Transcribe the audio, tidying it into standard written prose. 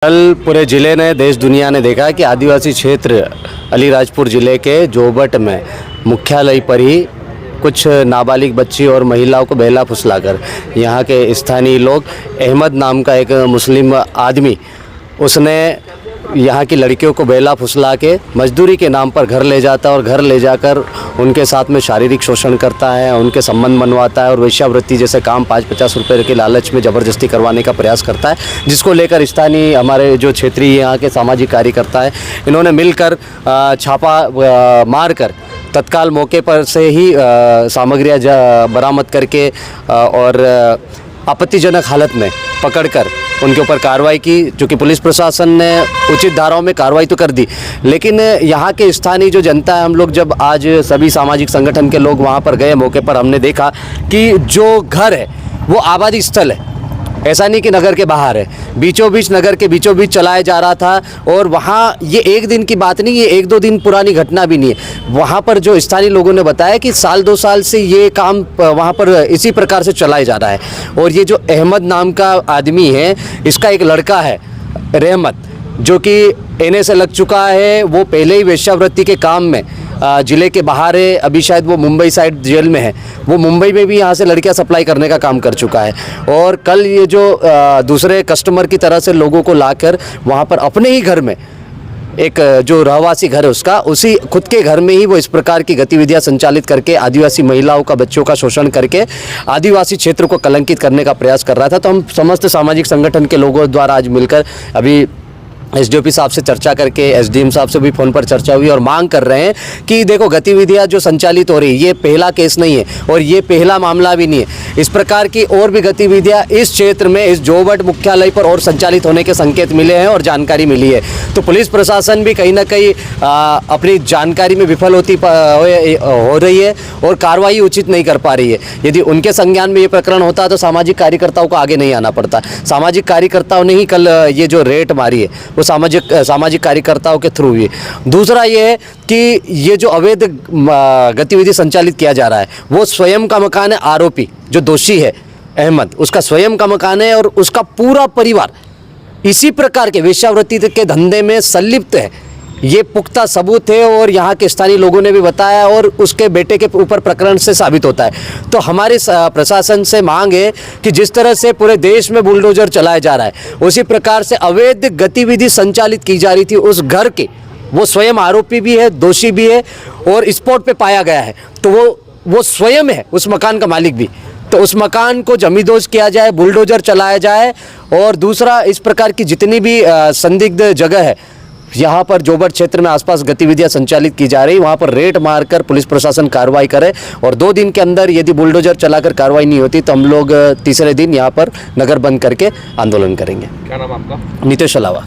कल पूरे ज़िले ने, देश दुनिया ने देखा कि आदिवासी क्षेत्र अलीराजपुर ज़िले के जोबट में मुख्यालय पर ही कुछ नाबालिग बच्ची और महिलाओं को बहला फुसलाकर यहाँ के स्थानीय लोग, अहमद नाम का एक मुस्लिम आदमी, उसने यहाँ की लड़कियों को बहला फुसला के मजदूरी के नाम पर घर ले जाता है और घर ले जाकर उनके साथ में शारीरिक शोषण करता है, उनके संबंध बनवाता है और वेश्यावृत्ति जैसे काम 5-50 रुपये के लालच में ज़बरदस्ती करवाने का प्रयास करता है, जिसको लेकर स्थानीय हमारे जो क्षेत्रीय यहाँ के सामाजिक कार्यकर्ता है, इन्होंने मिलकर छापा मारकर तत्काल मौके पर से ही सामग्रियाँ बरामद करके और आपत्तिजनक हालत में पकड़कर उनके ऊपर कार्रवाई की। चूँकि पुलिस प्रशासन ने उचित धाराओं में कार्रवाई तो कर दी, लेकिन यहाँ के स्थानीय जो जनता है, हम लोग जब आज सभी सामाजिक संगठन के लोग वहाँ पर गए, मौके पर हमने देखा कि जो घर है वो आबादी स्थल है, ऐसा नहीं कि नगर के बाहर है, बीचों बीच, नगर के बीचों बीच चलाया जा रहा था। और वहाँ ये एक दिन की बात नहीं, ये 1-2 दिन पुरानी घटना भी नहीं है। वहाँ पर जो स्थानीय लोगों ने बताया कि साल 2 साल से ये काम वहाँ पर इसी प्रकार से चलाया जा रहा है। और ये जो अहमद नाम का आदमी है, इसका एक लड़का है रहमत, जो कि एनए से लग चुका है। वो पहले ही वेश्यावृत्ति के काम में ज़िले के बाहर है, अभी शायद वो मुंबई साइड जेल में है। वो मुंबई में भी यहाँ से लड़कियाँ सप्लाई करने का काम कर चुका है। और कल ये जो दूसरे कस्टमर की तरह से लोगों को लाकर वहाँ पर अपने ही घर में, एक जो रहवासी घर है उसका, उसी खुद के घर में ही वो इस प्रकार की गतिविधियां संचालित करके आदिवासी महिलाओं का, बच्चों का शोषण करके आदिवासी क्षेत्र को कलंकित करने का प्रयास कर रहा था। तो हम समस्त सामाजिक संगठन के लोगों द्वारा आज मिलकर अभी एसडीओपी साहब से चर्चा करके, एसडीएम साहब से भी फ़ोन पर चर्चा हुई और मांग कर रहे हैं कि देखो, गतिविधियां जो संचालित हो रही है, ये पहला केस नहीं है और ये पहला मामला भी नहीं है। इस प्रकार की और भी गतिविधियां इस क्षेत्र में, इस जोबट मुख्यालय पर और संचालित होने के संकेत मिले हैं और जानकारी मिली है। तो पुलिस प्रशासन भी कहीं ना कहीं अपनी जानकारी में विफल हो रही है और कार्रवाई उचित नहीं कर पा रही है। यदि उनके संज्ञान में ये प्रकरण होता तो सामाजिक कार्यकर्ताओं को आगे नहीं आना पड़ता। सामाजिक कार्यकर्ताओं ने ही कल ये जो रेड मारी है वो सामाजिक कार्यकर्ताओं के थ्रू हुई। दूसरा ये है कि ये जो अवैध गतिविधि संचालित किया जा रहा है, वो स्वयं का मकान है। आरोपी जो दोषी है अहमद, उसका स्वयं का मकान है और उसका पूरा परिवार इसी प्रकार के वेश्यावृत्ति के धंधे में संलिप्त है। ये पुख्ता सबूत है और यहाँ के स्थानीय लोगों ने भी बताया और उसके बेटे के ऊपर प्रकरण से साबित होता है। तो हमारे प्रशासन से मांग है कि जिस तरह से पूरे देश में बुलडोजर चलाया जा रहा है, उसी प्रकार से अवैध गतिविधि संचालित की जा रही थी उस घर के। वो स्वयं आरोपी भी है, दोषी भी है और स्पॉट पे पाया गया है, तो वो स्वयं है उस मकान का मालिक भी। तो उस मकान को जमींदोज किया जाए, बुलडोजर चलाया जाए। और दूसरा, इस प्रकार की जितनी भी संदिग्ध जगह है यहाँ पर जोबट क्षेत्र में आसपास गतिविधियां संचालित की जा रही, वहाँ पर रेड मारकर पुलिस प्रशासन कार्रवाई करे। और 2 दिन के अंदर यदि बुलडोजर चलाकर कार्रवाई नहीं होती तो हम लोग तीसरे दिन यहाँ पर नगर बंद करके आंदोलन करेंगे। क्या नाम आपका? नितेश अलावा।